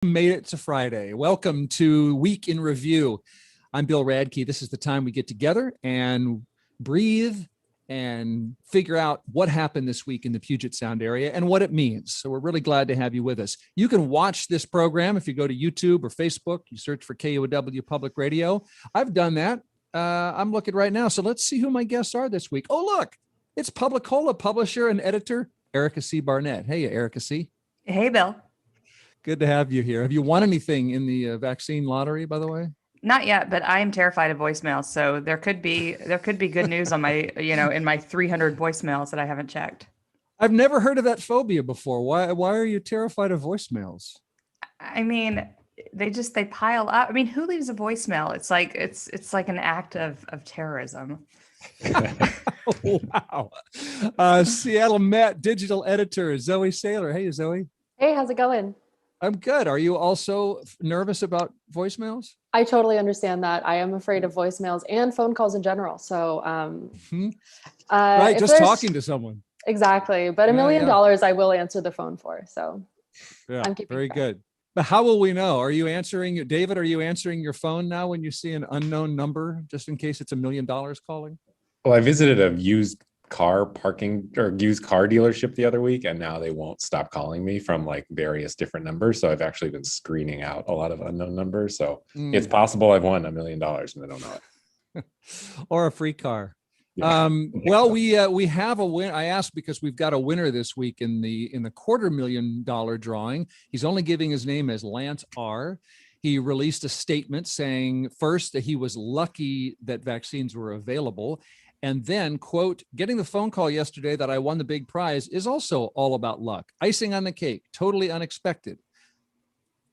Made it to Friday. Welcome to Week in Review. I'm Bill Radke. This is the time we get together and breathe and figure out what happened this week in the Puget Sound area and what it means. So we're really glad to have you with us. You can watch this program if you go to YouTube or Facebook. You search for KUOW Public Radio. I've done that. I'm looking right now. So let's see who my guests are this week. Oh, look, it's PubliCola publisher and editor, Erica C Barnett. Hey, Erica C. Hey, Bill. Good to have you here. Have you won anything in the vaccine lottery, by the way? Not yet, but I am terrified of voicemails. So there could be good news on my, in my 300 voicemails that I haven't checked. I've never heard of that phobia before. Why are you terrified of voicemails? I mean, they pile up. I mean, who leaves a voicemail? It's like an act of terrorism. Wow. Seattle Met digital editor, Zoe Sayler. Hey, Zoe. Hey, how's it going? I'm good. Are you also nervous about voicemails? I totally understand that. I am afraid of voicemails and phone calls in general. So, right, just talking to someone. Exactly. But $1 million I will answer the phone for. So yeah, I'm keeping very track. Good. But how will we know? Are you answering, David, are you answering your phone now when you see an unknown number, just in case it's $1 million calling? Well, I visited a used car parking or used car dealership the other week, and now they won't stop calling me from like various different numbers. So I've actually been screening out a lot of unknown numbers. So it's possible I've won $1 million and I don't know it. Or a free car. Yeah. Well, we have a win. I asked because we've got a winner this week in the $250,000 drawing. He's only giving his name as Lance R. He released a statement saying first that he was lucky that vaccines were available. And then, quote, getting the phone call yesterday that I won the big prize is also all about luck. Icing on the cake, totally unexpected.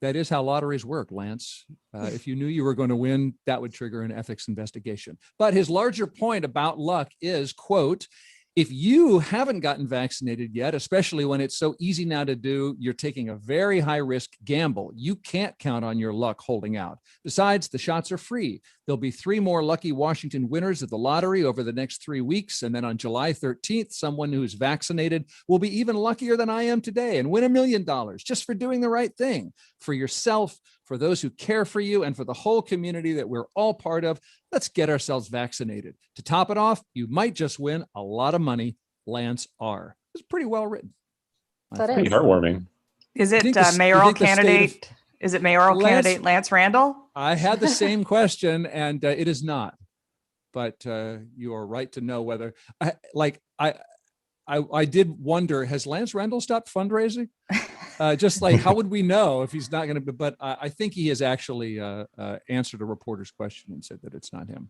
That is how lotteries work, Lance. If you knew you were going to win, that would trigger an ethics investigation. But his larger point about luck is, quote, if you haven't gotten vaccinated yet, especially when it's so easy now to do, you're taking a very high risk gamble. You can't count on your luck holding out. Besides, the shots are free. There'll be 3 more lucky Washington winners of the lottery over the next 3 weeks. And then on July 13th, someone who's vaccinated will be even luckier than I am today and win $1 million just for doing the right thing for yourself, for those who care for you, and for the whole community that we're all part of. Let's get ourselves vaccinated. To top it off, you might just win a lot of money. Lance R. It's pretty well written. That is pretty heartwarming. Is it mayoral candidate? Is it mayoral candidate Lance Randall? I had the same question, and it is not. But you are right to know whether I did wonder, has Lance Randall stopped fundraising? Just like, how would we know if he's not going to? But I think he has actually answered a reporter's question and said that it's not him.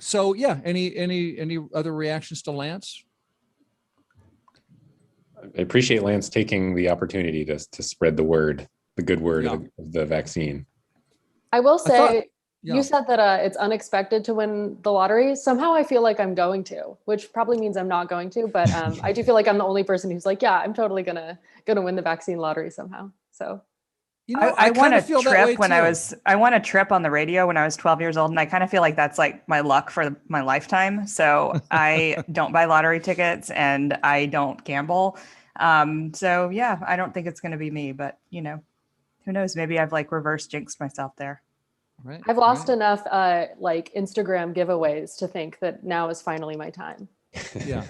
So yeah, any other reactions to Lance? I appreciate Lance taking the opportunity to spread the word, the good word of the vaccine. I will say, you said that it's unexpected to win the lottery. Somehow I feel like I'm going to, which probably means I'm not going to, but I do feel like I'm the only person who's like, yeah, I'm totally gonna win the vaccine lottery somehow. So I won a trip I won a trip on the radio when I was 12 years old, and I kind of feel like that's like my luck for my lifetime. So I don't buy lottery tickets and I don't gamble. So yeah, I don't think it's going to be me, but who knows? Maybe I've like reverse jinxed myself there. Right. I've lost enough like Instagram giveaways to think that now is finally my time. Yeah,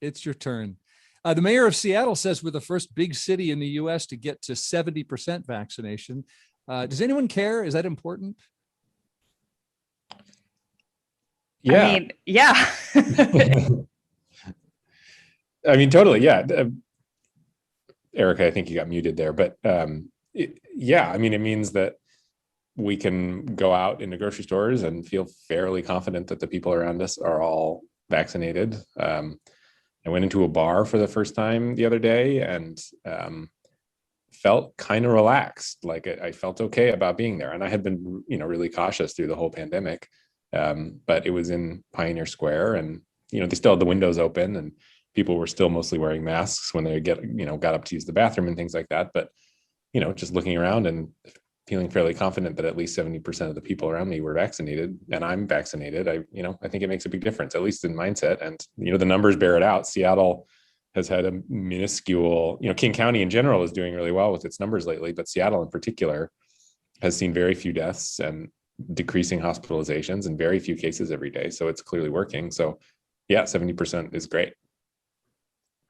it's your turn. The mayor of Seattle says we're the first big city in the U.S. to get to 70% vaccination. Does anyone care? Is that important? Yeah. I mean, yeah. I mean, totally. Yeah. Erica, I think you got muted there, but yeah, I mean, it means that we can go out into grocery stores and feel fairly confident that the people around us are all vaccinated. I went into a bar for the first time the other day and felt kind of relaxed. Like I felt okay about being there. And I had been, really cautious through the whole pandemic. But it was in Pioneer Square, and, they still had the windows open and people were still mostly wearing masks when they got up to use the bathroom and things like that. But, just looking around and feeling fairly confident that at least 70% of the people around me were vaccinated, and I'm vaccinated. I think it makes a big difference, at least in mindset. And, the numbers bear it out. Seattle has had a minuscule, King County in general is doing really well with its numbers lately, but Seattle in particular has seen very few deaths and decreasing hospitalizations and very few cases every day. So it's clearly working. So yeah, 70% is great.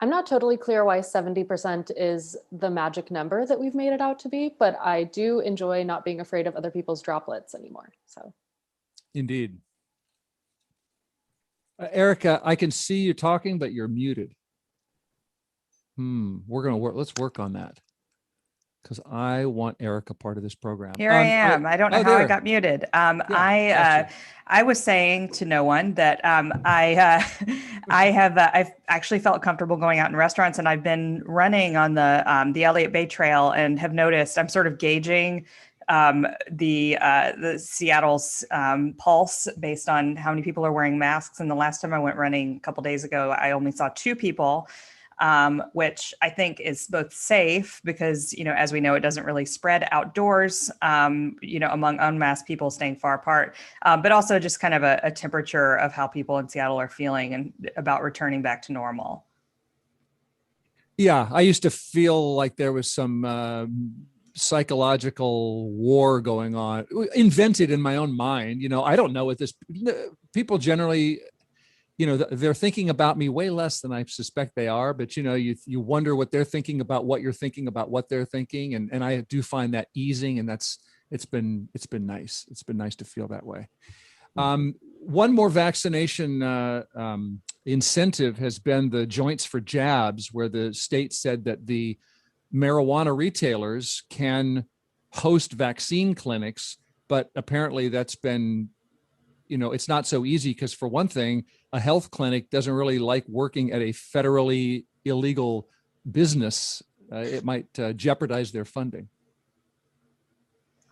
I'm not totally clear why 70% is the magic number that we've made it out to be, but I do enjoy not being afraid of other people's droplets anymore. So, indeed. Erica, I can see you talking, but you're muted. We're gonna work. Let's work on that because I want Erica part of this program. Here I am. I don't know how I got muted. I was saying to no one that I've actually felt comfortable going out in restaurants, and I've been running on the Elliott Bay Trail and have noticed I'm sort of gauging the Seattle's pulse based on how many people are wearing masks. And the last time I went running a couple days ago, I only saw 2 people. Which I think is both safe because, as we know, it doesn't really spread outdoors, among unmasked people staying far apart, but also just kind of a temperature of how people in Seattle are feeling and about returning back to normal. Yeah, I used to feel like there was some psychological war going on, invented in my own mind. I don't know what this, people generally, they're thinking about me way less than I suspect they are, but you wonder what they're thinking about what you're thinking about what they're thinking. And I do find that easing, and it's been nice. It's been nice to feel that way. One more vaccination incentive has been the Joints for Jabs, where the state said that the marijuana retailers can host vaccine clinics, but apparently that's been, it's not so easy because, for one thing, a health clinic doesn't really like working at a federally illegal business. It might jeopardize their funding.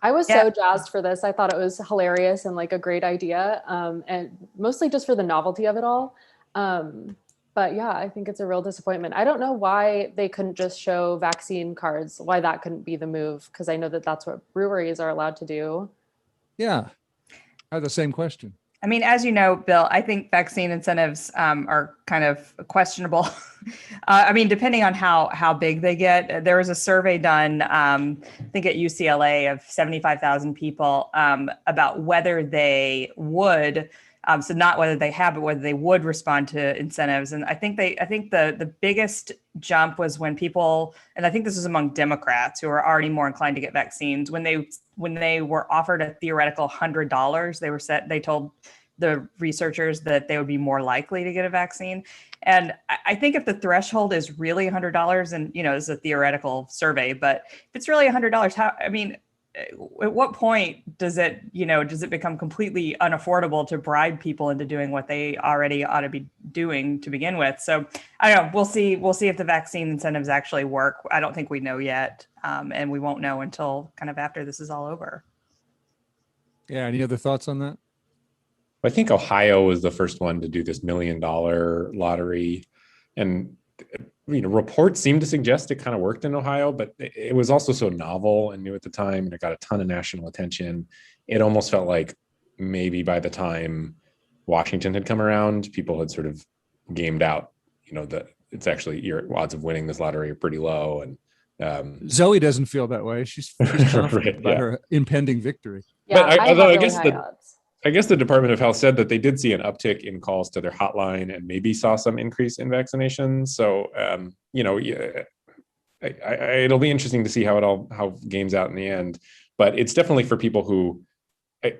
I was so jazzed for this. I thought it was hilarious and like a great idea, and mostly just for the novelty of it all. But yeah, I think it's a real disappointment. I don't know why they couldn't just show vaccine cards, why that couldn't be the move, because I know that that's what breweries are allowed to do. Yeah, I have the same question. I mean, as you know, Bill, I think vaccine incentives are kind of questionable. I mean, depending on how big they get. There was a survey done, I think at UCLA, of 75,000 people about whether they would, so not whether they have, but whether they would respond to incentives. And I think the biggest jump was when people, and I think this is among Democrats who are already more inclined to get vaccines, when they were offered a theoretical $100, they told the researchers that they would be more likely to get a vaccine. And I think if the threshold is really $100, and it's a theoretical survey, but if it's really $100, at what point does it become completely unaffordable to bribe people into doing what they already ought to be doing to begin with? So I don't know. We'll see if the vaccine incentives actually work. I don't think we know yet. And we won't know until kind of after this is all over. Yeah. Any other thoughts on that? I think Ohio was the first one to do this $1 million lottery. And reports seem to suggest it kind of worked in Ohio, but it was also so novel and new at the time, and it got a ton of national attention. It almost felt like maybe by the time Washington had come around, people had sort of gamed out, that it's actually your odds of winning this lottery are pretty low. And Zoe doesn't feel that way. She's confident right, about her impending victory. Yeah, but I guess the Department of Health said that they did see an uptick in calls to their hotline and maybe saw some increase in vaccinations. So, it'll be interesting to see how it games out in the end. But it's definitely for people who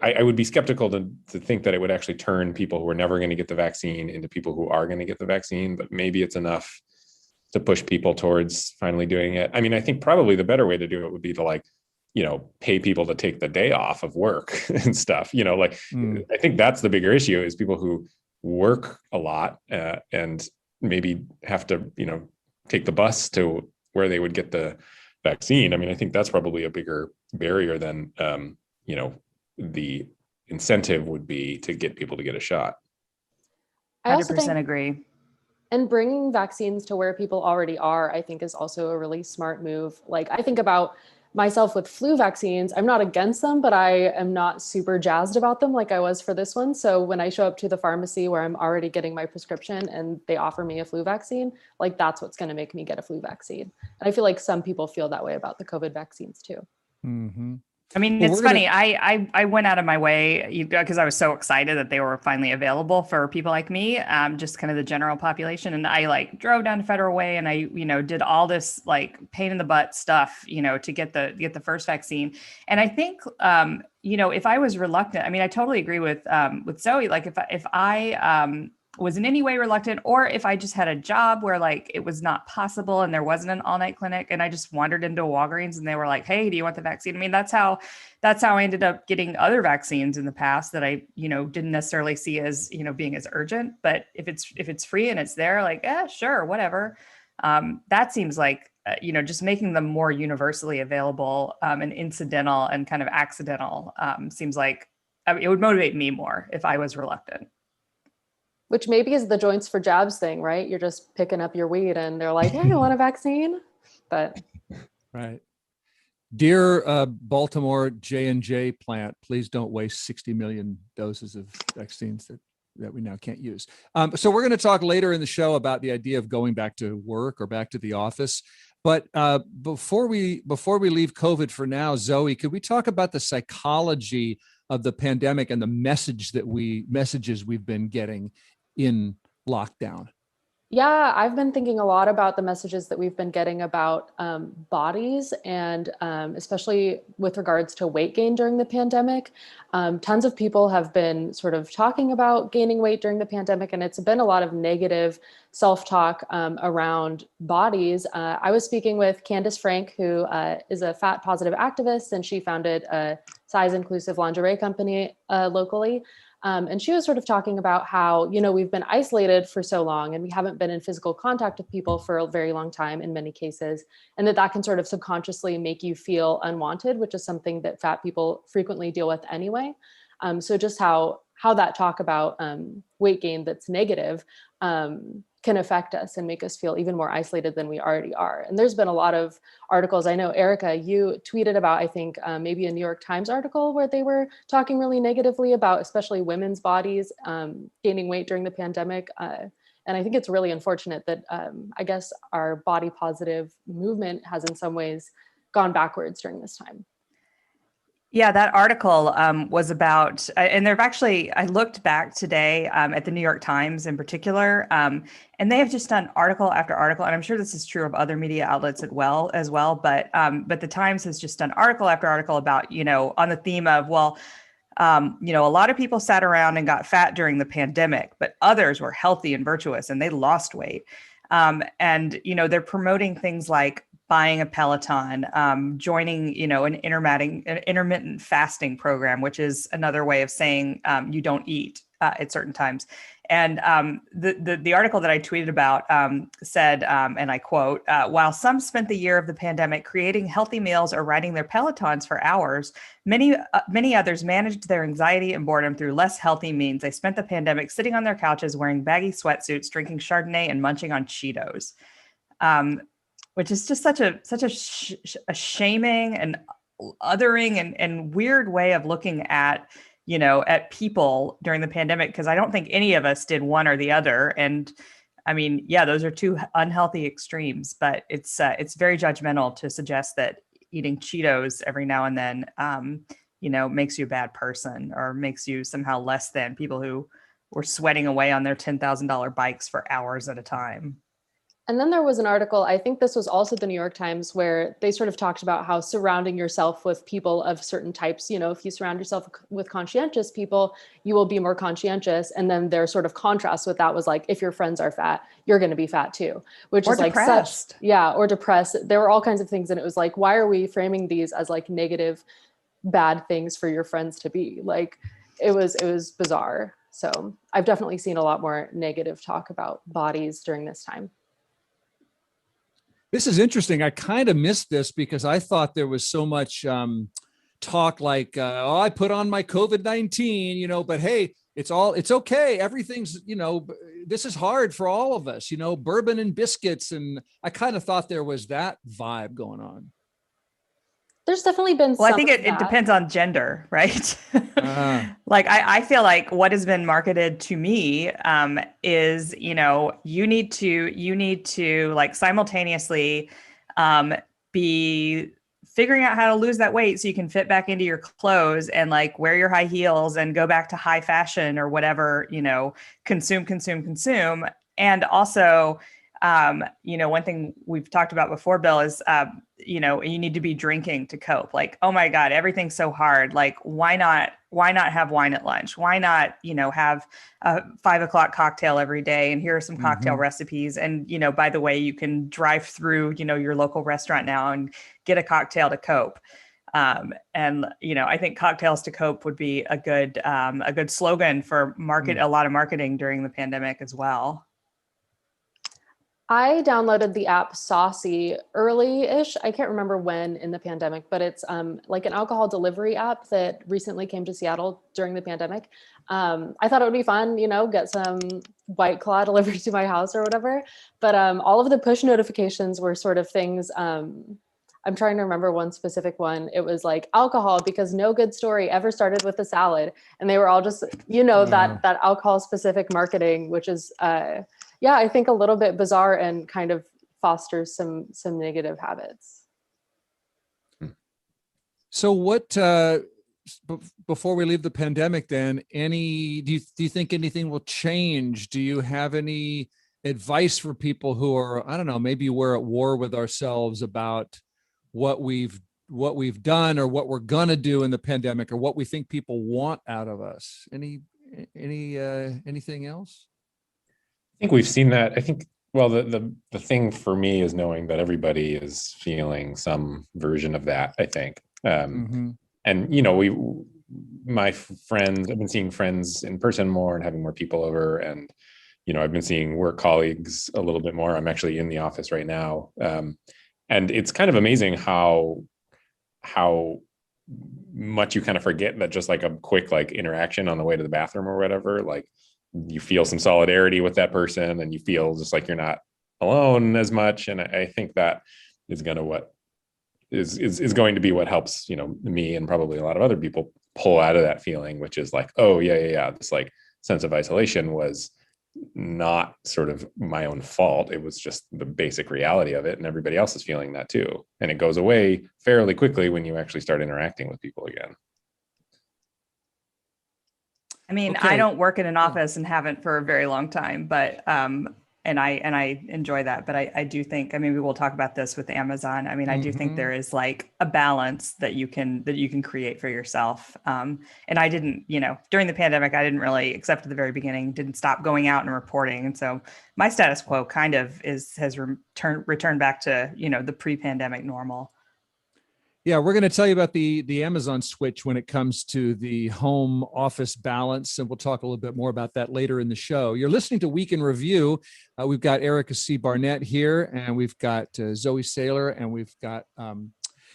I would be skeptical to think that it would actually turn people who are never going to get the vaccine into people who are going to get the vaccine. But maybe it's enough to push people towards finally doing it. I mean, I think probably the better way to do it would be to pay people to take the day off of work and stuff, I think that's the bigger issue, is people who work a lot and maybe have to, take the bus to where they would get the vaccine. I mean, I think that's probably a bigger barrier than, the incentive would be to get people to get a shot. I 100% agree. And bringing vaccines to where people already are, I think, is also a really smart move. Like, I think about myself with flu vaccines. I'm not against them, but I am not super jazzed about them like I was for this one. So when I show up to the pharmacy where I'm already getting my prescription and they offer me a flu vaccine, like that's what's going to make me get a flu vaccine. And I feel like some people feel that way about the COVID vaccines too. Mm-hmm. I mean, well, it's funny. I went out of my way because I was so excited that they were finally available for people like me, just kind of the general population. And I like drove down to Federal Way and I, did all this like pain in the butt stuff, to get the first vaccine. And I think, if I was reluctant, I mean, I totally agree with Zoe. Like if I was in any way reluctant, or if I just had a job where like it was not possible and there wasn't an all-night clinic and I just wandered into a Walgreens and they were like, hey, do you want the vaccine? I mean, that's how I ended up getting other vaccines in the past that I, didn't necessarily see as, being as urgent. But if it's free and it's there, like, sure, whatever. That seems like, just making them more universally available and incidental and kind of accidental seems like it would motivate me more if I was reluctant. Which maybe is the joints for jabs thing, right? You're just picking up your weed and they're like, hey, you want a vaccine? But right. Dear Baltimore J&J plant, please don't waste 60 million doses of vaccines that we now can't use. So we're going to talk later in the show about the idea of going back to work or back to the office. But before we leave COVID for now, Zoe, could we talk about the psychology of the pandemic and the messages we've been getting in lockdown? Yeah, I've been thinking a lot about the messages that we've been getting about bodies and especially with regards to weight gain during the pandemic. Tons of people have been sort of talking about gaining weight during the pandemic, and it's been a lot of negative self-talk around bodies. I was speaking with Candace Frank, who is a fat positive activist, and she founded a size inclusive lingerie company locally. And she was sort of talking about how, we've been isolated for so long and we haven't been in physical contact with people for a very long time in many cases, and that can sort of subconsciously make you feel unwanted, which is something that fat people frequently deal with anyway. So just how that talk about weight gain that's negative can affect us and make us feel even more isolated than we already are. And there's been a lot of articles. I know, Erica, you tweeted about, I think, maybe a New York Times article where they were talking really negatively about especially women's bodies gaining weight during the pandemic. And I think it's really unfortunate that I guess our body positive movement has in some ways gone backwards during this time. Yeah, that article was about, and there've actually, I looked back today at the New York Times in particular, and they have just done article after article, and I'm sure this is true of other media outlets as well, but the Times has just done article after article about, on the theme of, a lot of people sat around and got fat during the pandemic, but others were healthy and virtuous and they lost weight. And they're promoting things like buying a Peloton, joining, an intermittent fasting program, which is another way of saying you don't eat at certain times. And the article that I tweeted about said, and I quote, while some spent the year of the pandemic creating healthy meals or riding their Pelotons for hours, many others managed their anxiety and boredom through less healthy means. They spent the pandemic sitting on their couches, wearing baggy sweatsuits, drinking Chardonnay and munching on Cheetos. Which is just such a shaming and othering and weird way of looking at, at people during the pandemic, because I don't think any of us did one or the other. And I mean, yeah, those are two unhealthy extremes, but it's very judgmental to suggest that eating Cheetos every now and then, makes you a bad person or makes you somehow less than people who were sweating away on their $10,000 bikes for hours at a time. And then there was an article, I think this was also the New York Times, where they sort of talked about how surrounding yourself with people of certain types, if you surround yourself with conscientious people, you will be more conscientious. And then their sort of contrast with that was like, if your friends are fat, you're going to be fat too, which is depressed. Or depressed. There were all kinds of things. And it was like, why are we framing these as like negative, bad things for your friends to be? Like, it was bizarre. So I've definitely seen a lot more negative talk about bodies during this time. This is interesting. I kind of missed this because I thought there was so much talk like, I put on my COVID-19, but hey, it's okay. Everything's, this is hard for all of us, bourbon and biscuits. And I kind of thought there was that vibe going on. There's definitely been Well, I think it depends on gender, right? Like I feel like what has been marketed to me is, you know, you need to like simultaneously be figuring out how to lose that weight so you can fit back into your clothes and like wear your high heels and go back to high fashion or whatever, you know, consume. And also, you know, one thing we've talked about before, Bill, is, you know, you need to be drinking to cope. Like, oh my God, everything's so hard. Like, why not have wine at lunch? Why not, you know, have a 5 o'clock cocktail every day? And here are some cocktail recipes. And, you know, by the way, you can drive through, you know, your local restaurant now and get a cocktail to cope. And, you know, I think cocktails to cope would be a good slogan for a lot of marketing during the pandemic as well. I downloaded the app Saucy early-ish. I can't remember when in the pandemic, but it's like an alcohol delivery app that recently came to Seattle during the pandemic. I thought it would be fun, you know, get some White Claw delivered to my house or whatever. But all of the push notifications were sort of things. I'm trying to remember one specific one. It was like alcohol because no good story ever started with a salad. And they were all just, you know, that alcohol specific marketing, which is, yeah, I think a little bit bizarre and kind of fosters some negative habits. So what, before we leave the pandemic then, do you think anything will change? Do you have any advice for people who are, I don't know, maybe we're at war with ourselves about what we've done or what we're gonna do in the pandemic or what we think people want out of us? Anything else? I think we've seen that. I think, well, the thing for me is knowing that everybody is feeling some version of that, I think. And, you know, my friends, I've been seeing friends in person more and having more people over. And, you know, I've been seeing work colleagues a little bit more. I'm actually in the office right now. And it's kind of amazing how much you kind of forget that just like a quick like interaction on the way to the bathroom or whatever, like, you feel some solidarity with that person and you feel just like you're not alone as much. And I think that is going to be what helps, you know, me and probably a lot of other people pull out of that feeling, which is like, oh yeah. This like sense of isolation was not sort of my own fault. It was just the basic reality of it. And everybody else is feeling that too. And it goes away fairly quickly when you actually start interacting with people again. I mean, okay. I don't work in an office and haven't for a very long time, but and I enjoy that. But I do think, I mean, we will talk about this with Amazon. I mean, I do think there is like a balance that you can create for yourself. And I didn't, you know, during the pandemic, I didn't really, except at the very beginning, didn't stop going out and reporting. And so my status quo kind of has returned back to, you know, the pre-pandemic normal. Yeah, we're going to tell you about the Amazon switch when it comes to the home office balance, and we'll talk a little bit more about that later in the show. You're listening to Week in Review. We've got Erica C Barnett here, and we've got Zoe Sayler, and we've got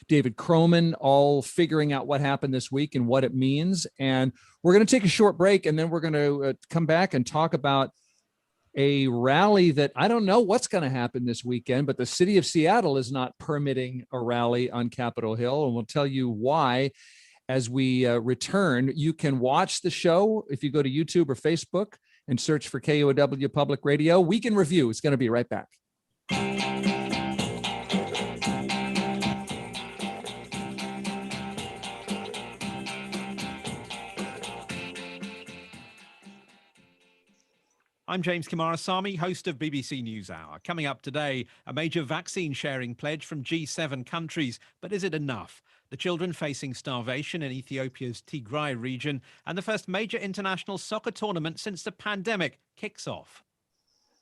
David Kroman, all figuring out what happened this week and what it means. And we're going to take a short break, and then we're going to come back and talk about a rally that I don't know what's going to happen this weekend, but the city of Seattle is not permitting a rally on Capitol Hill. And we'll tell you why as we return. You can watch the show if you go to YouTube or Facebook and search for KUOW Public Radio. Week in Review is going to be right back. I'm James Kimarasamy, host of BBC NewsHour. Coming up today, a major vaccine sharing pledge from G7 countries. But is it enough? The children facing starvation in Ethiopia's Tigray region and the first major international soccer tournament since the pandemic kicks off.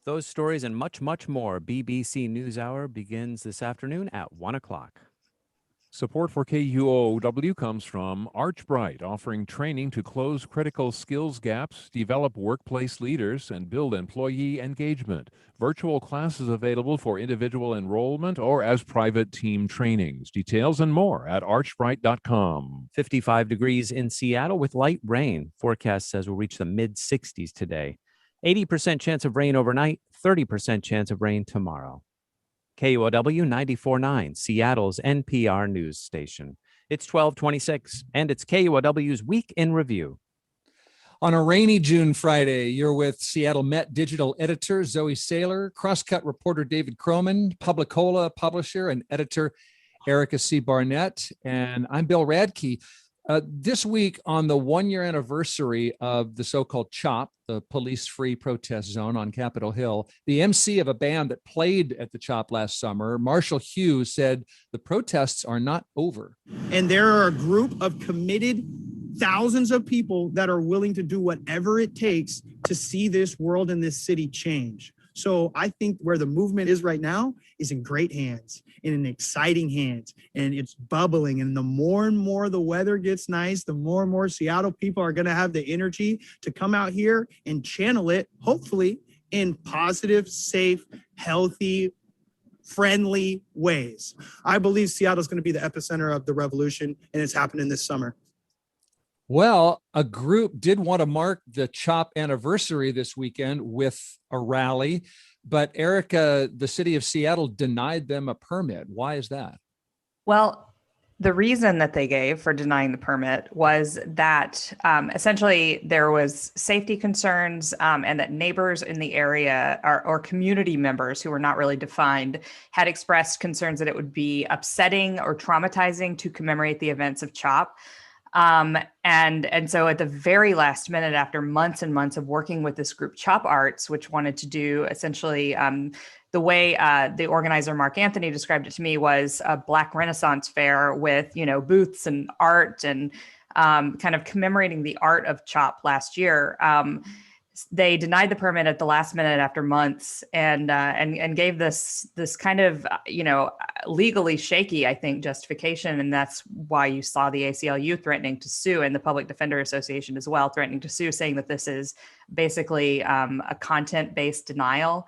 Those stories and much, much more. BBC NewsHour begins this afternoon at 1 o'clock. Support for KUOW comes from ArchBright, offering training to close critical skills gaps, develop workplace leaders, and build employee engagement. Virtual classes available for individual enrollment or as private team trainings. Details and more at archbright.com. 55 degrees in Seattle with light rain. Forecast says we'll reach the mid-60s today. 80% chance of rain overnight, 30% chance of rain tomorrow. KUOW 94.9, Seattle's NPR news station. It's 12:26, and it's KUOW's Week in Review. On a rainy June Friday, you're with Seattle Met digital editor Zoe Sayler, Crosscut reporter David Kroman, PubliCola publisher and editor Erica C Barnett, and I'm Bill Radke. This week, on the one-year anniversary of the so-called CHOP, the police-free protest zone on Capitol Hill, the MC of a band that played at the CHOP last summer, Marshall Hughes, said the protests are not over. And there are a group of committed thousands of people that are willing to do whatever it takes to see this world and this city change. So I think where the movement is right now is in great hands, in exciting hands, and it's bubbling. And the more and more the weather gets nice, the more and more Seattle people are going to have the energy to come out here and channel it, hopefully, in positive, safe, healthy, friendly ways. I believe Seattle is going to be the epicenter of the revolution, and it's happening this summer. Well, a group did want to mark the CHOP anniversary this weekend with a rally, but Erica, the city of Seattle denied them a permit. Why is that? Well, the reason that they gave for denying the permit was that essentially there was safety concerns and that neighbors in the area or community members who were not really defined had expressed concerns that it would be upsetting or traumatizing to commemorate the events of CHOP. And so at the very last minute, after months and months of working with this group, Chop Arts, which wanted to do essentially the way the organizer Mark Anthony described it to me was a Black Renaissance fair with, booths and art and kind of commemorating the art of Chop last year. They denied the permit at the last minute after months and gave this kind of, legally shaky, I think, justification. And that's why you saw the ACLU threatening to sue and the Public Defender Association as well, threatening to sue, saying that this is basically a content-based denial,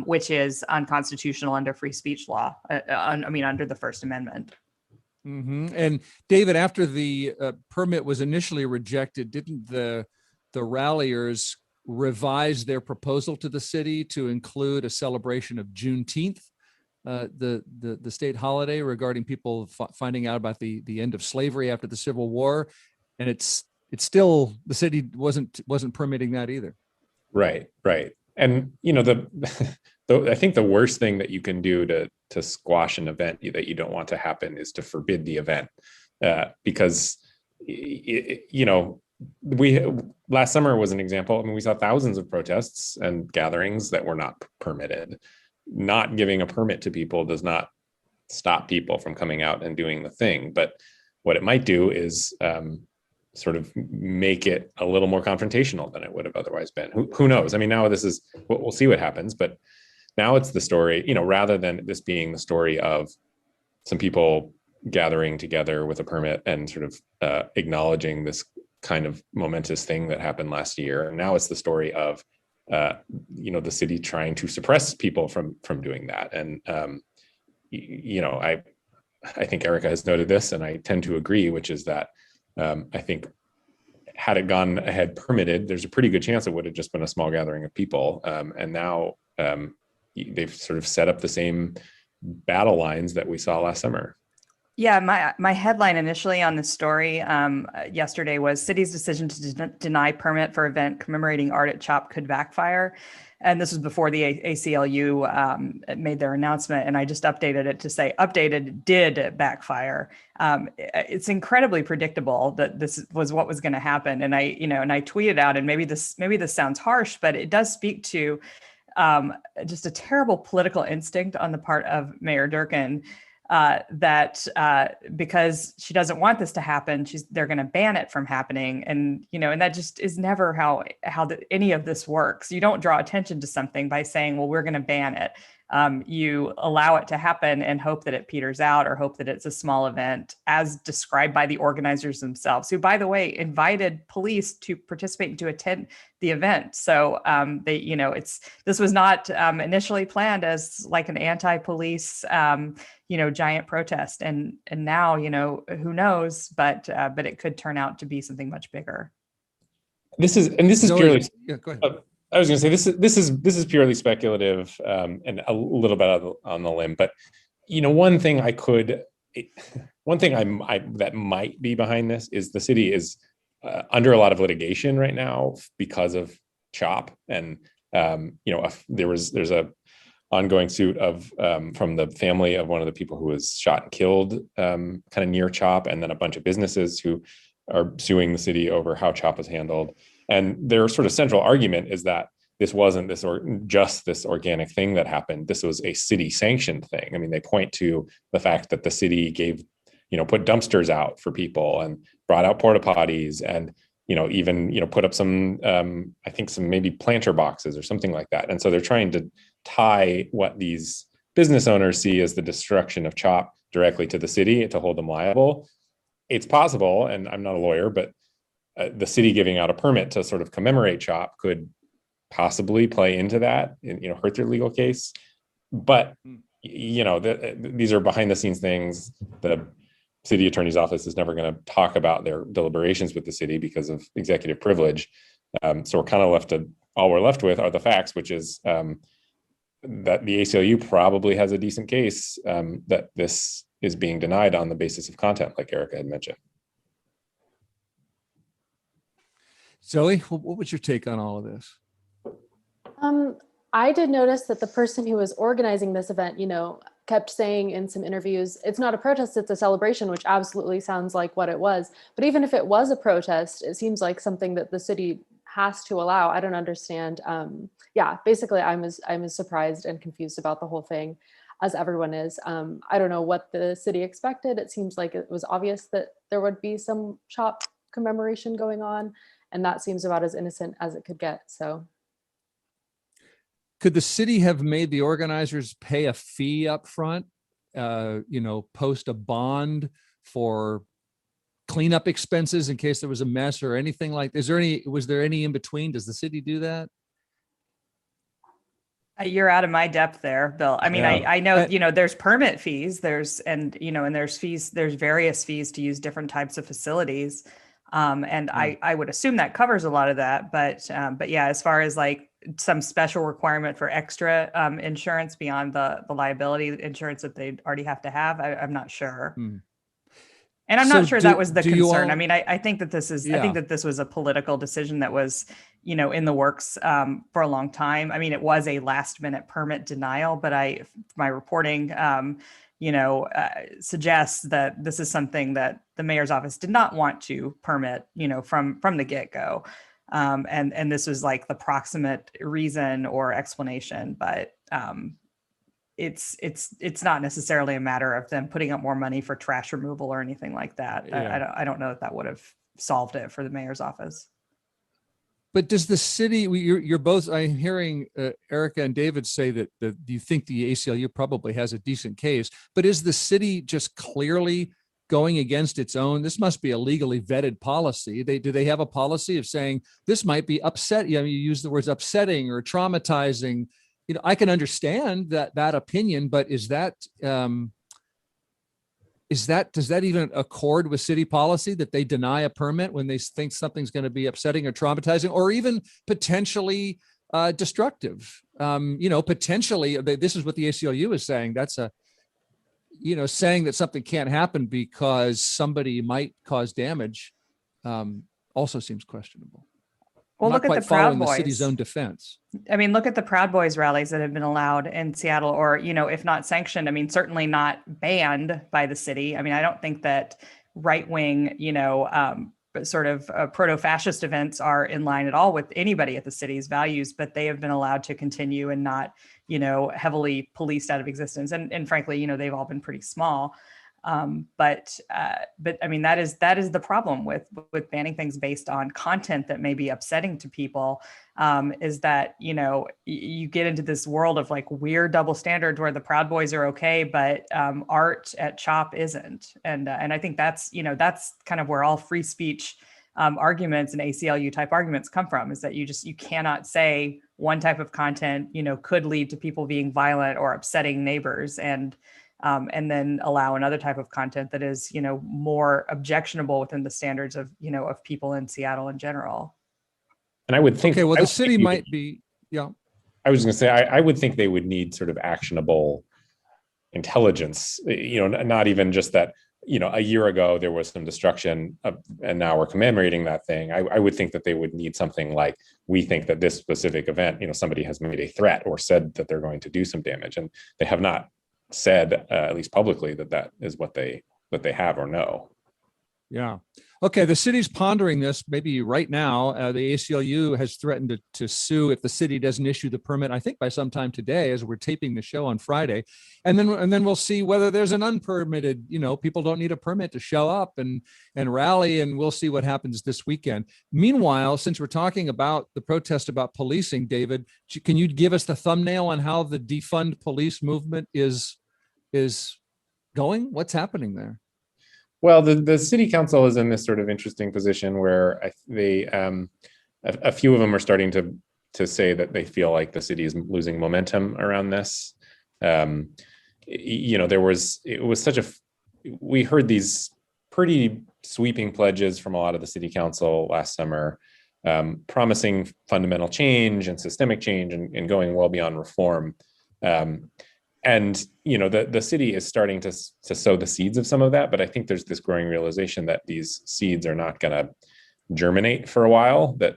which is unconstitutional under free speech law. Under the First Amendment. Mm-hmm. And David, after the permit was initially rejected, didn't the ralliers revise their proposal to the city to include a celebration of Juneteenth, the state holiday, regarding people finding out about the end of slavery after the Civil War? And it's still, the city wasn't permitting that either. Right. And I think the worst thing that you can do to squash an event that you don't want to happen is to forbid the event, because last summer was an example. I mean, we saw thousands of protests and gatherings that were not permitted. Not giving a permit to people does not stop people from coming out and doing the thing. But what it might do is sort of make it a little more confrontational than it would have otherwise been. Who knows? I mean, now we'll see what happens. But now it's the story, rather than this being the story of some people gathering together with a permit and sort of acknowledging this kind of momentous thing that happened last year. And now it's the story of, the city trying to suppress people from doing that. And, I think Erica has noted this, and I tend to agree, which is that I think had it gone ahead permitted, there's a pretty good chance it would have just been a small gathering of people. And now they've sort of set up the same battle lines that we saw last summer. Yeah, my headline initially on this story yesterday was city's decision to deny permit for event commemorating art at CHOP could backfire. And this was before the ACLU made their announcement. And I just updated it to say updated did backfire. It's incredibly predictable that this was what was going to happen. And I tweeted out, and maybe this sounds harsh, but it does speak to just a terrible political instinct on the part of Mayor Durkan. That because she doesn't want this to happen, they're going to ban it from happening, and that just is never how any of this works. You don't draw attention to something by saying, "Well, we're going to ban it." You allow it to happen and hope that it peters out, or hope that it's a small event, as described by the organizers themselves, who, by the way, invited police to participate and to attend the event. So this was not initially planned as like an anti-police, giant protest, and now who knows, but it could turn out to be something much bigger. This is purely. Yeah, go ahead. I was going to say this is purely speculative and a little bit on the limb, but one thing One thing that might be behind this is the city is under a lot of litigation right now because of CHOP, and there's a ongoing suit from the family of one of the people who was shot and killed kind of near CHOP, and then a bunch of businesses who are suing the city over how CHOP was handled. And their sort of central argument is that this wasn't just this organic thing that happened. This was a city sanctioned thing. I mean, they point to the fact that the city put dumpsters out for people and brought out porta potties and, even, put up some, I think some maybe planter boxes or something like that. And so they're trying to tie what these business owners see as the destruction of CHOP directly to the city to hold them liable. It's possible, and I'm not a lawyer, but the city giving out a permit to sort of commemorate CHOP could possibly play into that, hurt their legal case. But, these are behind the scenes things. The city attorney's office is never going to talk about their deliberations with the city because of executive privilege. So we're kind of all we're left with are the facts, which is that the ACLU probably has a decent case that this is being denied on the basis of content, like Erica had mentioned. Zoe, what was your take on all of this? I did notice that the person who was organizing this event, kept saying in some interviews, it's not a protest, it's a celebration, which absolutely sounds like what it was. But even if it was a protest, it seems like something that the city has to allow. I don't understand. Basically, I'm as surprised and confused about the whole thing as everyone is. I don't know what the city expected. It seems like it was obvious that there would be some CHOP commemoration going on, and that seems about as innocent as it could get. So, could the city have made the organizers pay a fee up front, post a bond for cleanup expenses in case there was a mess or anything like, was there any in between? Does the city do that? You're out of my depth there, Bill. I mean, I know, there's permit fees, there's fees, there's various fees to use different types of facilities. I would assume that covers a lot of that, but yeah, as far as like some special requirement for extra insurance beyond the liability insurance that they already have to have, I'm not sure. And I'm not sure that was the concern. I mean, I think that this is, I think that this was a political decision that was, in the works for a long time. I mean, it was a last minute permit denial, but my reporting, suggests that this is something that the mayor's office did not want to permit, from the get-go. And this was like the proximate reason or explanation, but it's not necessarily a matter of them putting up more money for trash removal or anything like that. Yeah. I don't know that would have solved it for the mayor's office. But does the city, you're both, I'm hearing Erica and David say that you think the ACLU probably has a decent case, but is the city just clearly going against its own? This must be a legally vetted policy. Do they have a policy of saying this might be upset? You use the words upsetting or traumatizing. I can understand that opinion, but does that even accord with city policy that they deny a permit when they think something's going to be upsetting or traumatizing or even potentially destructive? Potentially, this is what the ACLU is saying. That's saying that something can't happen because somebody might cause damage also seems questionable. Well, look at the Proud Boys. The city's own defense. I mean, look at the Proud Boys rallies that have been allowed in Seattle, or, if not sanctioned, I mean, certainly not banned by the city. I mean, I don't think that right-wing, sort of proto-fascist events are in line at all with anybody at the city's values, but they have been allowed to continue and not, heavily policed out of existence. And frankly, they've all been pretty small. But I mean, that is the problem with banning things based on content that may be upsetting to people, is that, you get into this world of like weird double standards where the Proud Boys are okay, but art at CHOP isn't. And I think that's kind of where all free speech arguments and ACLU type arguments come from, is that you cannot say one type of content, could lead to people being violent or upsetting neighbors, and then allow another type of content that is, more objectionable within the standards of, of people in Seattle in general. And I would think, okay, well, the city might be, yeah. I was going to say, I would think they would need sort of actionable intelligence, not even just that a year ago there was some destruction and now we're commemorating that thing. I would think that they would need something like, we think that this specific event, somebody has made a threat or said that they're going to do some damage, and they have not said, at least publicly, that is what they have or know. Yeah. Okay. The city's pondering this maybe right now. The ACLU has threatened to sue if the city doesn't issue the permit, I think by sometime today, as we're taping the show on Friday. And then we'll see whether there's an unpermitted, people don't need a permit to show up and rally, and we'll see what happens this weekend. Meanwhile, since we're talking about the protest about policing, David, can you give us the thumbnail on how the Defund Police movement is going? What's happening there? Well, the city council is in this sort of interesting position where they, a few of them are starting to say that they feel like the city is losing momentum around this. We heard these pretty sweeping pledges from a lot of the city council last summer, promising fundamental change and systemic change and going well beyond reform. And the city is starting to sow the seeds of some of that, but I think there's this growing realization that these seeds are not going to germinate for a while. That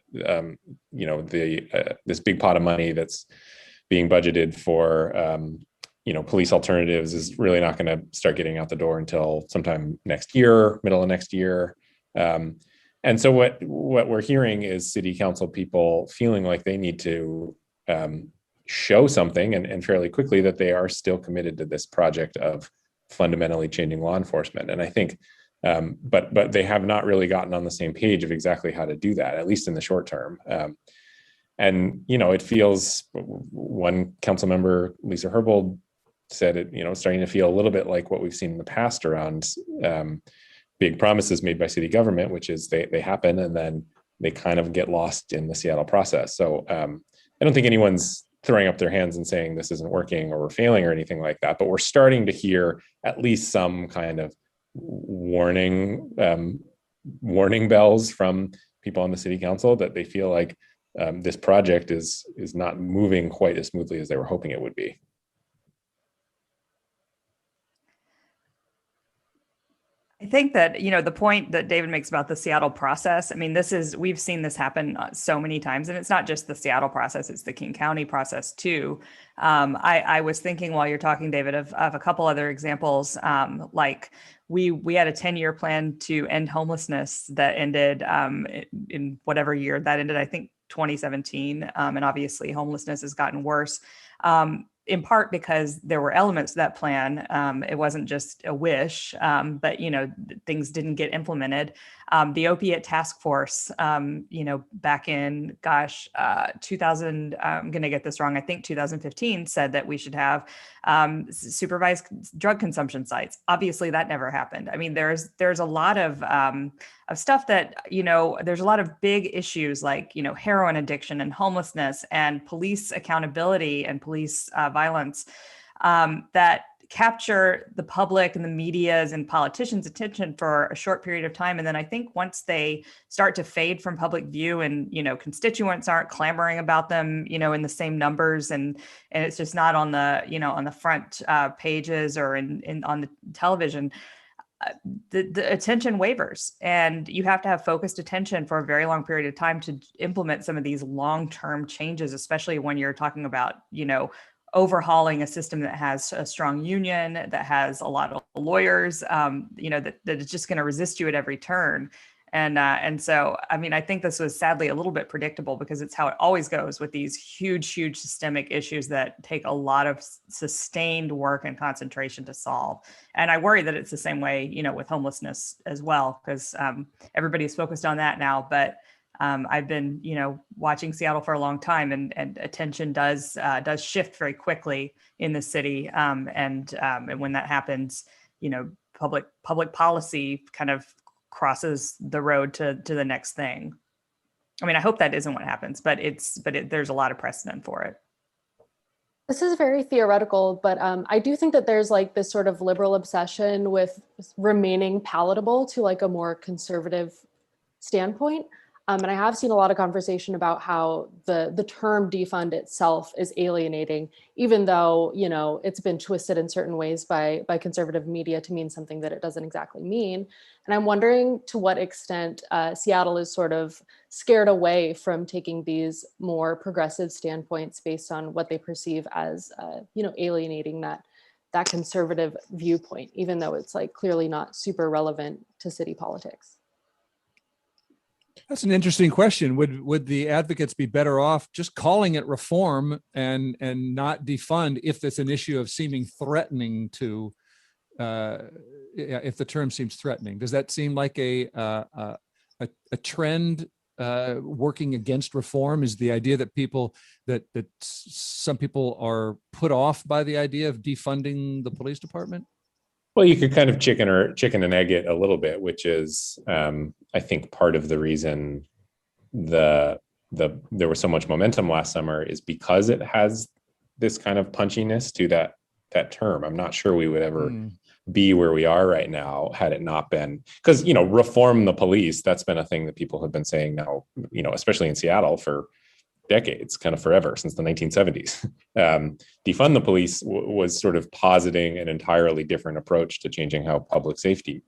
this big pot of money that's being budgeted for police alternatives is really not going to start getting out the door until sometime next year, middle of next year. And so what we're hearing is city council people feeling like they need to show something and fairly quickly that they are still committed to this project of fundamentally changing law enforcement. And I think, but they have not really gotten on the same page of exactly how to do that, at least in the short term. And it feels, one council member, Lisa Herbold, said it, starting to feel a little bit like what we've seen in the past around big promises made by city government, which is they happen and then they kind of get lost in the Seattle process. So I don't think anyone's throwing up their hands and saying this isn't working or we're failing or anything like that, but we're starting to hear at least some kind of warning bells from people on the city council that they feel like this project is not moving quite as smoothly as they were hoping it would be. I think that, the point that David makes about the Seattle process, I mean, we've seen this happen so many times, and it's not just the Seattle process, it's the King County process too. I was thinking while you're talking, David, of a couple other examples, like we had a 10-year plan to end homelessness that ended in whatever year that ended, I think 2017. And obviously homelessness has gotten worse. In part because there were elements to that plan. It wasn't just a wish, but, things didn't get implemented. The opiate task force, back in, 2000, I'm going to get this wrong, I think 2015, said that we should have supervised drug consumption sites. Obviously, that never happened. I mean, there's a lot of stuff that, there's a lot of big issues like, heroin addiction and homelessness and police accountability and police violence that capture the public and the media's and politicians' attention for a short period of time. And then I think once they start to fade from public view and, constituents aren't clamoring about them, in the same numbers and it's just not on the, on the front pages or on the television, the attention wavers, and you have to have focused attention for a very long period of time to implement some of these long-term changes, especially when you're talking about, overhauling a system that has a strong union, that has a lot of lawyers, that is just going to resist you at every turn. And so, I mean, I think this was sadly a little bit predictable because it's how it always goes with these huge systemic issues that take a lot of sustained work and concentration to solve. And I worry that it's the same way, with homelessness as well, because everybody's focused on that now. But I've been, watching Seattle for a long time, and attention does shift very quickly in the city. And when that happens, public policy kind of crosses the road to the next thing. I mean, I hope that isn't what happens, but there's a lot of precedent for it. This is very theoretical, but I do think that there's like this sort of liberal obsession with remaining palatable to like a more conservative standpoint. And I have seen a lot of conversation about how the term defund itself is alienating, even though, you know, it's been twisted in certain ways by conservative media to mean something that it doesn't exactly mean. And I'm wondering to what extent Seattle is sort of scared away from taking these more progressive standpoints based on what they perceive as, you know, alienating that conservative viewpoint, even though it's like clearly not super relevant to city politics. That's an interesting question. Would the advocates be better off just calling it reform and not defund if it's an issue of seeming threatening to, if the term seems threatening? Does that seem like a trend working against reform? Is the idea that that some people are put off by the idea of defunding the police department? Well, you could kind of chicken and egg it a little bit, which is, I think, part of the reason there was so much momentum last summer is because it has this kind of punchiness to that term. I'm not sure we would ever be where we are right now had it not been, because, you know, reform the police, that's been a thing that people have been saying now, you know, especially in Seattle for decades, kind of forever, since the 1970s. Defund the police was sort of positing an entirely different approach to changing how public safety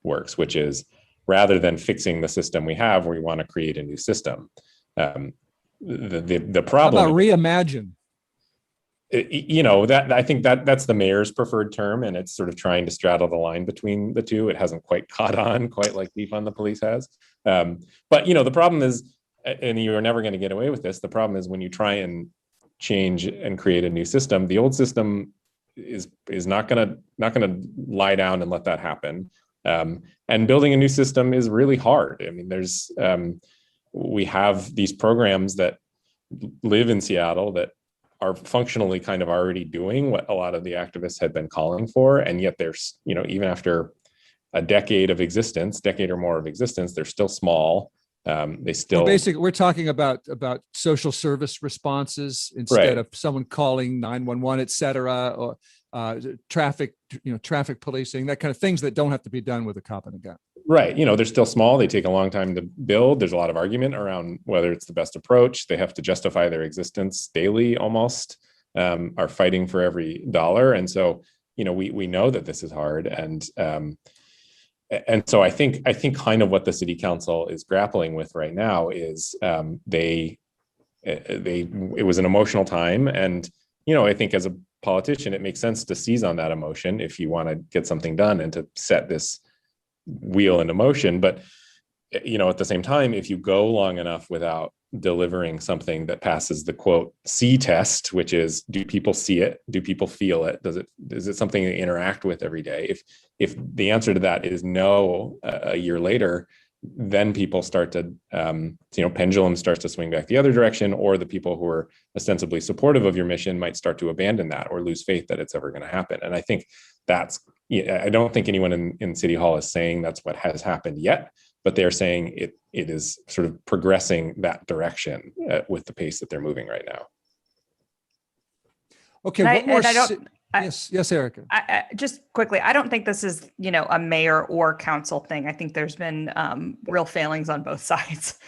works, which is rather than fixing the system we have, we want to create a new system. The problem— How about reimagine? You know, that I think that's the mayor's preferred term, and it's sort of trying to straddle the line between the two. It hasn't quite caught on quite like defund the police has. But, you know, the problem is, and you're never going to get away with this, the problem is when you try and change and create a new system, the old system is not going to lie down and let that happen. And building a new system is really hard. I mean, we have these programs that live in Seattle that are functionally kind of already doing what a lot of the activists had been calling for. And yet there's, you know, even after a decade or more of existence, they're still small. They still— well, basically, we're talking about social service responses instead of someone calling 911, et cetera, or traffic policing, that kind of things that don't have to be done with a cop and a gun. Right. You know, they're still small. They take a long time to build. There's a lot of argument around whether it's the best approach. They have to justify their existence daily, almost, are fighting for every dollar. And so, you know, we know that this is hard. And so I think kind of what the city council is grappling with right now is it was an emotional time. And, you know, I think as a politician, it makes sense to seize on that emotion if you want to get something done and to set this wheel into motion. But, you know, at the same time, if you go long enough without delivering something that passes the quote C test, which is, do people see it? Do people feel it? Is it something they interact with every day? If the answer to that is no, a year later, then people start to, pendulum starts to swing back the other direction, or the people who are ostensibly supportive of your mission might start to abandon that or lose faith that it's ever going to happen. And I think I don't think anyone in City Hall is saying that's what has happened yet, but they're saying it is sort of progressing that direction with the pace that they're moving right now. Okay. Yes, Erica. Just quickly, I don't think this is, a mayor or council thing. I think there's been real failings on both sides.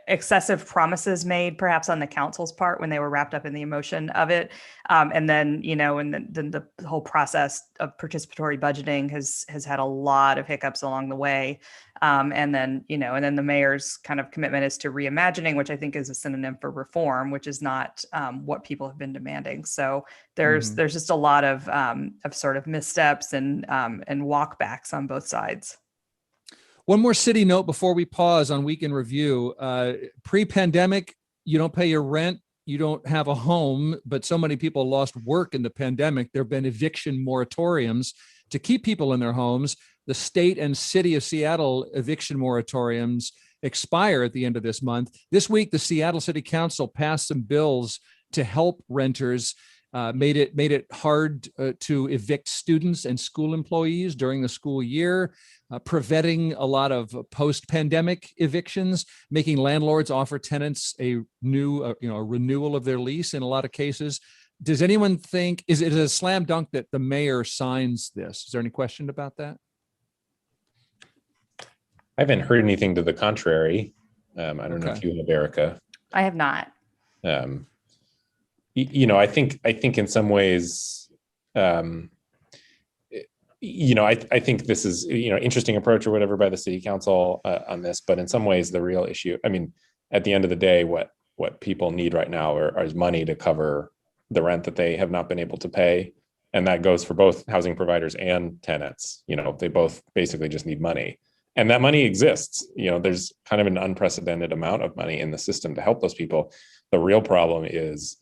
Excessive promises made perhaps on the council's part when they were wrapped up in the emotion of it. And then the whole process of participatory budgeting has had a lot of hiccups along the way. And then the mayor's kind of commitment is to reimagining, which I think is a synonym for reform, which is not what people have been demanding. So there's just a lot of sort of missteps and walkbacks on both sides. One more city note before we pause on Week in Review. Pre-pandemic, you don't pay your rent, you don't have a home, but so many people lost work in the pandemic. There have been eviction moratoriums to keep people in their homes. The state and city of Seattle eviction moratoriums expire at the end of this month. This week, the Seattle City Council passed some bills to help renters, made it hard to evict students and school employees during the school year, preventing a lot of post-pandemic evictions, making landlords offer tenants a new, a renewal of their lease in a lot of cases. Does anyone think, is it a slam dunk that the mayor signs this? Is there any question about that? I haven't heard anything to the contrary. I don't know if you have, Erica. I have not. I think in some ways, I think this is, interesting approach or whatever by the city council on this, but in some ways the real issue, I mean, at the end of the day, what people need right now is money to cover the rent that they have not been able to pay. And that goes for both housing providers and tenants. They both basically just need money. And that money exists. There's kind of an unprecedented amount of money in the system to help those people. The real problem is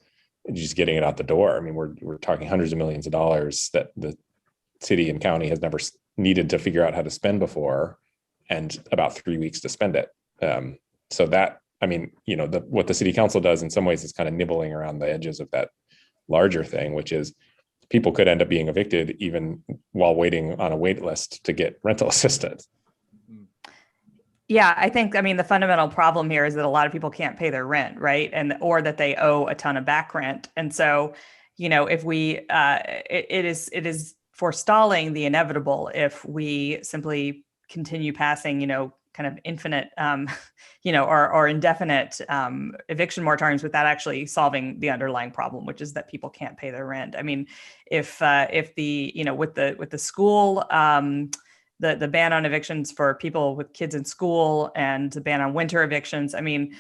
just getting it out the door. I mean, we're talking hundreds of millions of dollars that the city and county has never needed to figure out how to spend before, and about 3 weeks to spend it. So that, I mean, what the city council does in some ways is kind of nibbling around the edges of that larger thing, which is people could end up being evicted even while waiting on a wait list to get rental assistance. Yeah, I think, the fundamental problem here is that a lot of people can't pay their rent, right? Or that they owe a ton of back rent. And so, if we, it is forestalling the inevitable if we simply continue passing, kind of infinite, or indefinite eviction moratoriums without actually solving the underlying problem, which is that people can't pay their rent. I mean, if the, with the school, the ban on evictions for people with kids in school and the ban on winter evictions. I mean,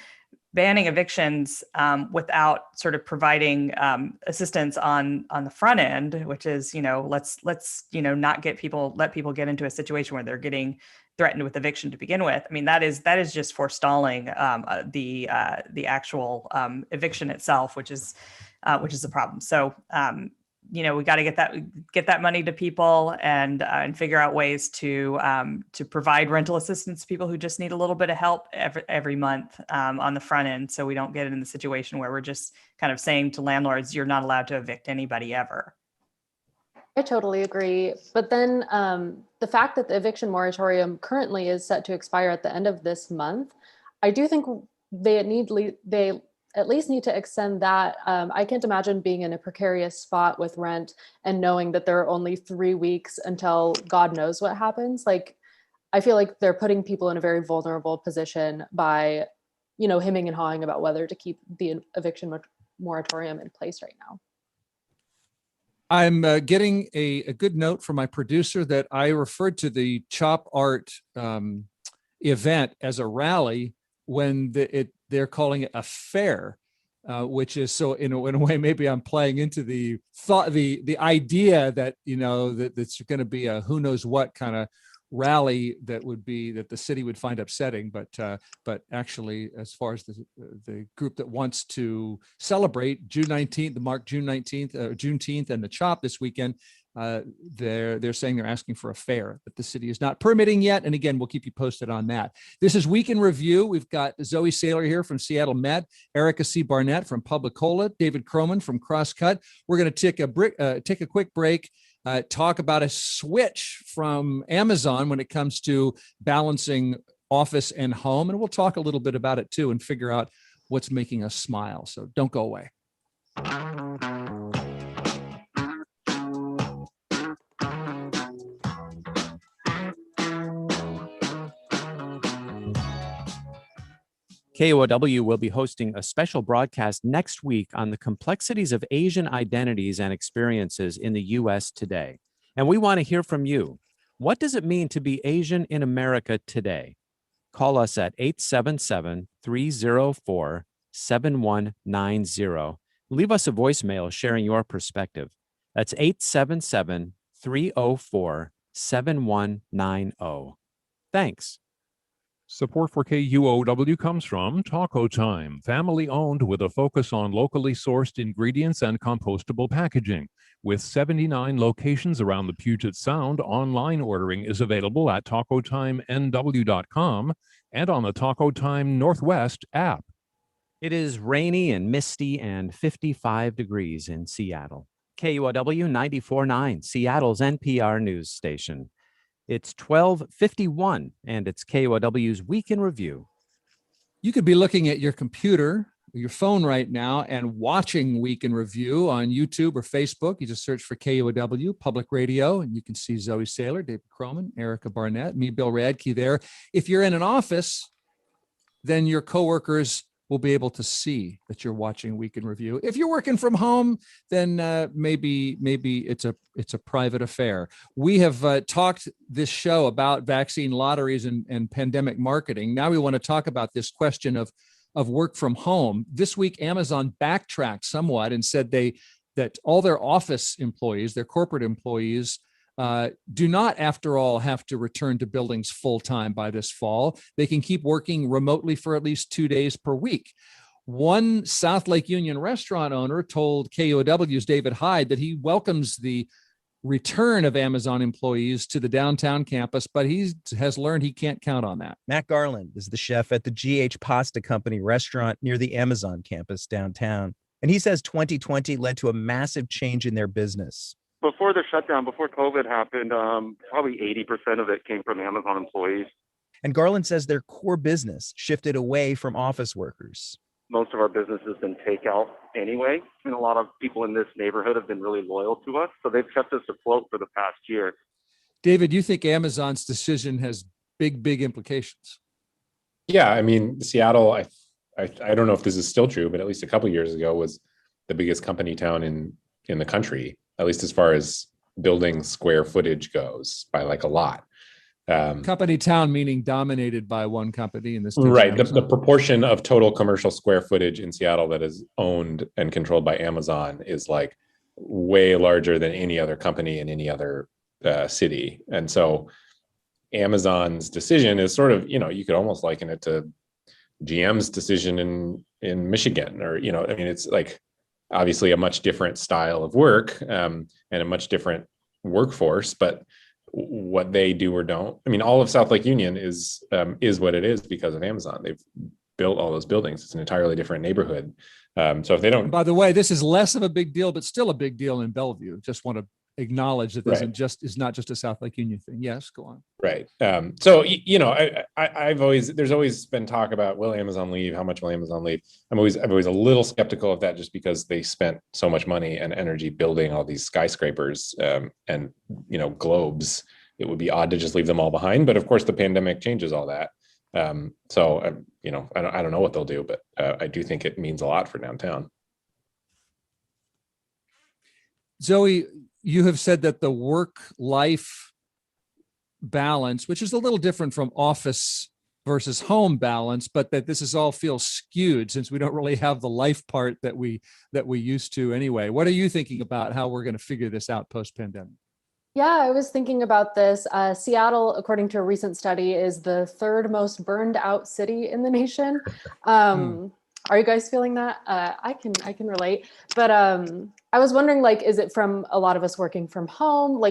banning evictions without sort of providing assistance on the front end, which is, let's not let people get into a situation where they're getting threatened with eviction to begin with. I mean, that is just forestalling the actual eviction itself, which is the problem. So, we got to get that money to people and figure out ways to provide rental assistance to people who just need a little bit of help every month on the front end, so we don't get in the situation where we're just kind of saying to landlords, you're not allowed to evict anybody ever. I totally agree. But then the fact that the eviction moratorium currently is set to expire at the end of this month, I do think they at least need to extend that. I can't imagine being in a precarious spot with rent and knowing that there are only 3 weeks until God knows what happens. Like, I feel like they're putting people in a very vulnerable position by, hemming and hawing about whether to keep the eviction moratorium in place right now. I'm getting a good note from my producer that I referred to the Chop Art event as a rally when they're calling it a fair, which is, so in a way, maybe I'm playing into the thought, the idea that, that it's going to be a who knows what kind of rally that the city would find upsetting. But actually, as far as the group that wants to celebrate June 19th, Juneteenth and the Chop this weekend, they're saying they're asking for a fair that the city is not permitting yet. And again, we'll keep you posted on that. This is Week in Review. We've got Zoe Sayler here from Seattle Met, Erica C Barnett from PubliCola, David Kroman from Crosscut. We're going to take a quick break, talk about a switch from Amazon when it comes to balancing office and home. And we'll talk a little bit about it too and figure out what's making us smile. So don't go away. KUOW will be hosting a special broadcast next week on the complexities of Asian identities and experiences in the U.S. today. And we want to hear from you. What does it mean to be Asian in America today? Call us at 877-304-7190. Leave us a voicemail sharing your perspective. That's 877-304-7190. Thanks. Support for KUOW comes from Taco Time, family-owned with a focus on locally sourced ingredients and compostable packaging. With 79 locations around the Puget Sound, online ordering is available at tacotimenw.com and on the Taco Time Northwest app. It is rainy and misty and 55 degrees in Seattle. KUOW 94.9, Seattle's NPR news station. It's 12:51, and it's KUOW's Week in Review. You could be looking at your computer your phone right now and watching Week in Review on YouTube or Facebook. You just search for KUOW Public Radio, and you can see Zoe Sayler, David Kroman, Erica Barnett, me, Bill Radke there. If you're in an office, then your coworkers will be able to see that you're watching Week in Review. If you're working from home, then maybe it's a private affair. We have talked this show about vaccine lotteries and pandemic marketing. Now we want to talk about this question of work from home. This week, Amazon backtracked somewhat and said that all their office employees, their corporate employees, do not, after all, have to return to buildings full-time by this fall. They can keep working remotely for at least 2 days per week. One South Lake Union restaurant owner told KUOW's David Hyde that he welcomes the return of Amazon employees to the downtown campus, but he has learned he can't count on that. Matt Garland is the chef at the GH Pasta Company restaurant near the Amazon campus downtown. And he says 2020 led to a massive change in their business. Before the shutdown, before COVID happened, probably 80% of it came from Amazon employees. And Garland says their core business shifted away from office workers. Most of our business has been takeout anyway, and a lot of people in this neighborhood have been really loyal to us, so they've kept us afloat for the past year. David, you think Amazon's decision has big implications? Yeah, I mean, Seattle, I don't know if this is still true, but at least a couple of years ago was the biggest company town in the country, at least as far as building square footage goes, by like a lot. Company town meaning dominated by one company in this case, right. The proportion of total commercial square footage in Seattle that is owned and controlled by Amazon is like way larger than any other company in any other city. And so Amazon's decision is sort of, you could almost liken it to GM's decision in Michigan, or, I mean, it's like obviously a much different style of work and a much different workforce, but what they do or don't, I mean, all of South Lake Union is what it is because of Amazon. They've built all those buildings. It's an entirely different neighborhood. So if they don't, by the way, this is less of a big deal, but still a big deal in Bellevue. Just want to acknowledge that this is not just a South Lake Union thing. Yes, go on. Right. So, there's always been talk about, will Amazon leave? How much will Amazon leave? I'm always a little skeptical of that, just because they spent so much money and energy building all these skyscrapers and globes. It would be odd to just leave them all behind. But of course, the pandemic changes all that. I don't know what they'll do, but I do think it means a lot for downtown. Zoe, you have said that the work-life balance, which is a little different from office versus home balance, but that this is all feels skewed since we don't really have the life part that we used to anyway. What are you thinking about how we're going to figure this out post-pandemic? Yeah, I was thinking about this. Seattle, according to a recent study, is the third most burned out city in the nation. Are you guys feeling that? I can relate, but I was wondering, is it from a lot of us working from home?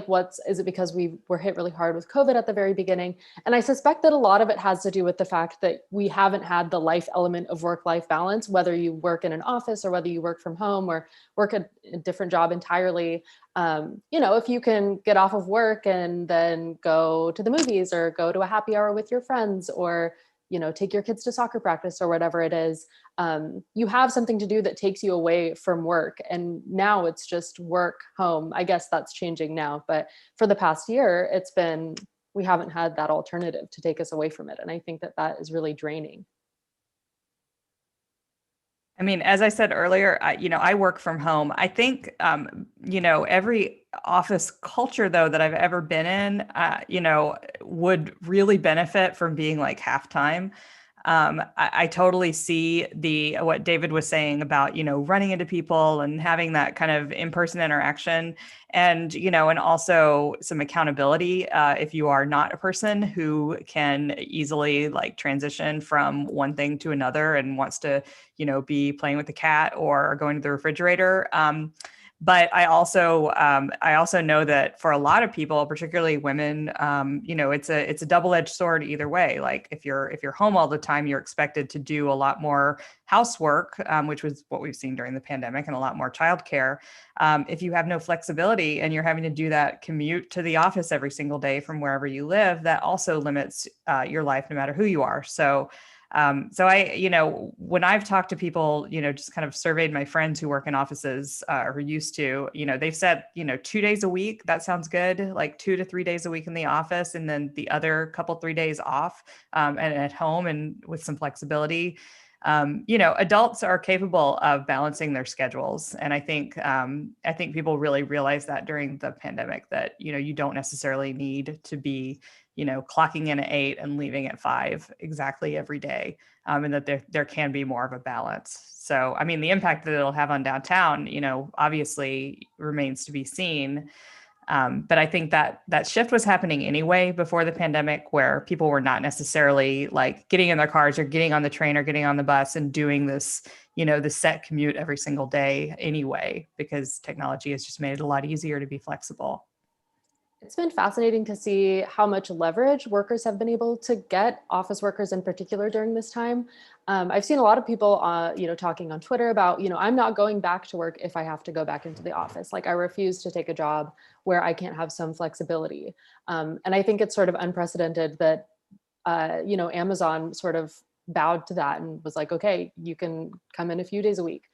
Is it because we were hit really hard with COVID at the very beginning? And I suspect that a lot of it has to do with the fact that we haven't had the life element of work-life balance, whether you work in an office or whether you work from home or work a different job entirely. If you can get off of work and then go to the movies or go to a happy hour with your friends or take your kids to soccer practice or whatever it is, you have something to do that takes you away from work. And now it's just work, home. I guess that's changing now. But for the past year, we haven't had that alternative to take us away from it. And I think that is really draining. I mean, as I said earlier, I work from home. I think, every office culture, though, that I've ever been in, would really benefit from being like half-time. I totally see what David was saying about, running into people and having that kind of in-person interaction and, and also some accountability if you are not a person who can easily transition from one thing to another and wants to, be playing with the cat or going to the refrigerator. But I also know that for a lot of people, particularly women, it's a double-edged sword either way. Like if you're home all the time, you're expected to do a lot more housework, which was what we've seen during the pandemic, and a lot more childcare. If you have no flexibility and you're having to do that commute to the office every single day from wherever you live, that also limits your life, no matter who you are. So So when I've talked to people, just kind of surveyed my friends who work in offices or who used to, they've said, 2 days a week, that sounds good, like 2 to 3 days a week in the office, and then the other 3 days off and at home and with some flexibility. Adults are capable of balancing their schedules. And I think people really realized that during the pandemic that, you don't necessarily need to be, clocking in at 8 and leaving at 5 exactly every day. And that there can be more of a balance. So, I mean, the impact that it'll have on downtown, obviously remains to be seen. But I think that shift was happening anyway before the pandemic, where people were not necessarily like getting in their cars or getting on the train or getting on the bus and doing this, the set commute every single day anyway, because technology has just made it a lot easier to be flexible. It's been fascinating to see how much leverage workers have been able to get, office workers in particular, during this time. I've seen a lot of people, talking on Twitter about, I'm not going back to work if I have to go back into the office. Like, I refuse to take a job where I can't have some flexibility. And I think it's sort of unprecedented that, Amazon sort of bowed to that and was like, okay, you can come in a few days a week.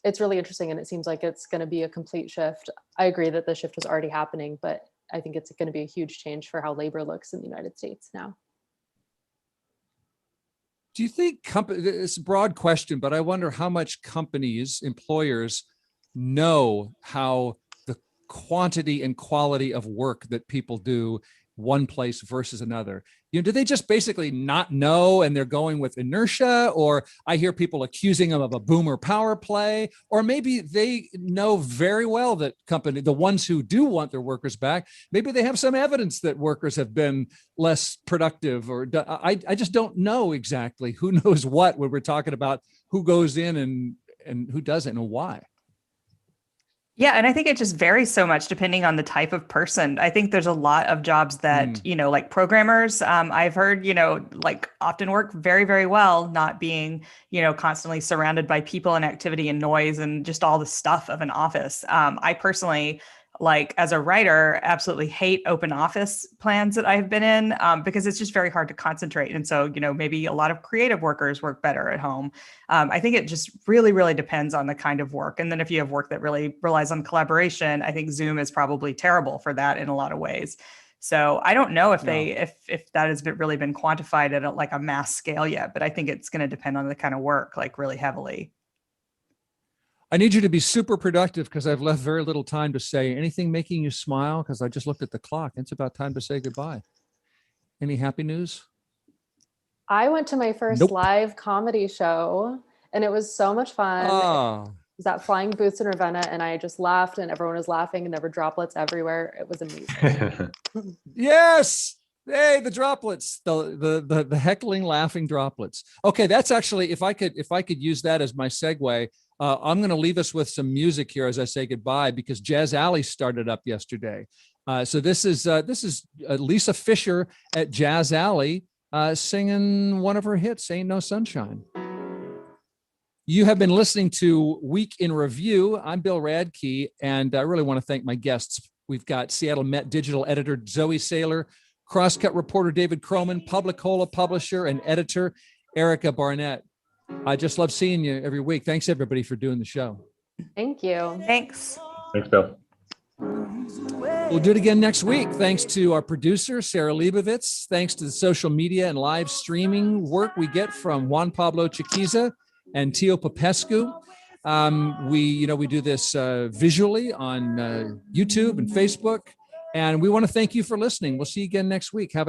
It's really interesting, and it seems like it's going to be a complete shift. I agree that the shift was already happening, but I think it's going to be a huge change for how labor looks in the United States now. Do you think it's a broad question, but I wonder how much companies, employers know how the quantity and quality of work that people do one place versus another? Do they just basically not know and they're going with inertia? Or I hear people accusing them of a boomer power play, or maybe they know very well that the ones who do want their workers back, maybe they have some evidence that workers have been less productive, or I just don't know exactly who knows what when we're talking about who goes in and who doesn't and why. Yeah. And I think it just varies so much depending on the type of person. I think there's a lot of jobs that, like programmers, I've heard, often work very, very well, not being, constantly surrounded by people and activity and noise and just all the stuff of an office. I personally, as a writer, absolutely hate open office plans that I've been in because it's just very hard to concentrate. And so, maybe a lot of creative workers work better at home. I think it just really, really depends on the kind of work. And then if you have work that really relies on collaboration, I think Zoom is probably terrible for that in a lot of ways. So I don't know if if that has really been quantified at a mass scale yet, but I think it's going to depend on the kind of work, really heavily. I need you to be super productive because I've left very little time to say anything making you smile, because I just looked at the clock. It's about time to say goodbye. Any happy news? I went to my first live comedy show and it was so much fun. Oh. It was at Flying Booths in Ravenna, and I just laughed and everyone was laughing and there were droplets everywhere. It was amazing. Yes. Hey, the droplets, the heckling, laughing droplets. Okay, that's actually, if I could use that as my segue, I'm going to leave us with some music here as I say goodbye, because Jazz Alley started up yesterday. So this is Lisa Fisher at Jazz Alley singing one of her hits, "Ain't No Sunshine." You have been listening to Week in Review. I'm Bill Radke, and I really want to thank my guests. We've got Seattle Met digital editor Zoe Sayler, Crosscut reporter David Kroman, PubliCola publisher and editor Erica Barnett. I just love seeing you every week. Thanks, everybody, for doing the show. Thank you. Thanks. Thanks, Bill. We'll do it again next week. Thanks to our producer, Sarah Leibovitz. Thanks to the social media and live streaming work we get from Juan Pablo Chiquiza and Tio Popescu. We do this visually on YouTube and Facebook. And we want to thank you for listening. We'll see you again next week. Have a